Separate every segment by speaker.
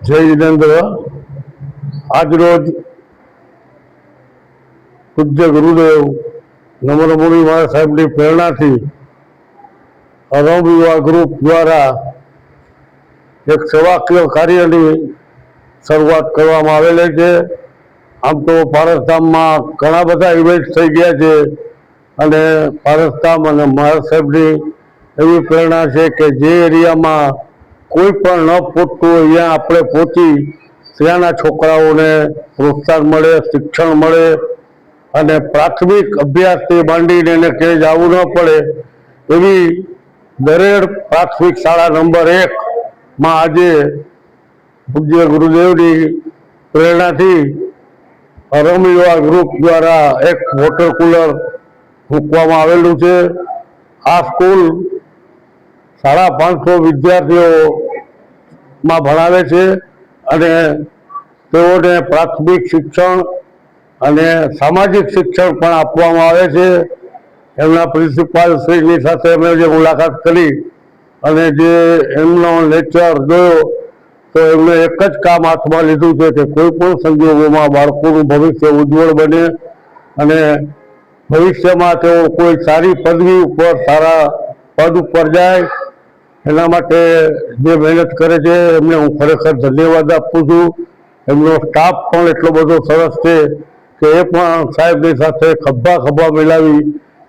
Speaker 1: જય જીનેન્દ્ર। આજરોજ પૂજ્ય ગુરુદેવ નમ્ર મુનિ મહારાજ સાહેબની પ્રેરણાથી અરમ યુવા ગ્રુપ દ્વારા એક સેવાકીય કાર્યની શરૂઆત કરવામાં આવેલી છે। આમ તો પારસધામમાં ઘણા બધા ઇવેન્ટ થઈ ગયા છે અને પારસધામ અને મહારાજ સાહેબની એવી પ્રેરણા છે કે જે એરિયામાં કોઈ પણ ન પહોંચતું હોય ત્યાં આપણે પહોંચી ત્યાંના છોકરાઓને પ્રોત્સાહન મળે, શિક્ષણ મળે અને પ્રાથમિક અભ્યાસથી માંડીને એને ક્યાંય જવું ન પડે એવી દરેક પ્રાથમિક શાળા નંબર 1માં આજે પૂજ્ય ગુરુદેવની પ્રેરણાથી અરમ યુવા ગ્રુપ દ્વારા એક વોટર કુલર મૂકવામાં આવેલું છે। આ સ્કૂલ 550 વિદ્યાર્થીઓમાં ભણાવે છે અને તેઓને પ્રાથમિક શિક્ષણ અને સામાજિક શિક્ષણ પણ આપવામાં આવે છે। એમના પ્રિન્સિપાલ શ્રીની સાથે અમે જે મુલાકાત કરી અને જે એમનો લેક્ચર જોયો તો એમણે એક જ કામ હાથમાં લીધું છે કે કોઈ પણ સંજોગોમાં બાળકોનું ભવિષ્ય ઉજ્જવળ બને અને ભવિષ્યમાં તેઓ કોઈ સારી પદવી ઉપર, સારા પદ ઉપર જાય એના માટે જે મહેનત કરે છે એમને હું ખરેખર ધન્યવાદ આપું છું। એમનો સ્ટાફ પણ એટલો બધો સરસ છે કે એ પણ સાહેબની સાથે ખભા મિલાવી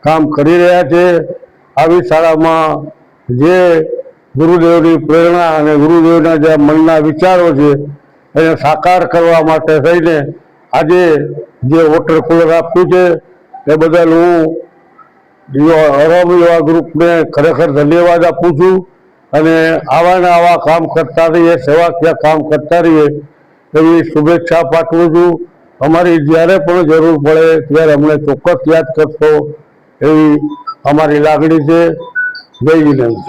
Speaker 1: કામ કરી રહ્યા છે। આવી શાળામાં જે ગુરુદેવની પ્રેરણા અને ગુરુદેવના જે મનના વિચારો છે એને સાકાર કરવા માટે થઈને આજે જે વોટર કુલર આપ્યું છે એ બદલ હું અરમ યુવા ગ્રુપને ખરેખર ધન્યવાદ આપું છું અને આવા આવા કામ કરતા રહીએ, સેવાકીય કામ કરતા રહીએ એવી શુભેચ્છા પાઠવું છું। અમારી જ્યારે પણ જરૂર પડે ત્યારે અમને ચોક્કસ યાદ કરશો એવી અમારી લાગણી છે। જય જીનેન્દ્ર।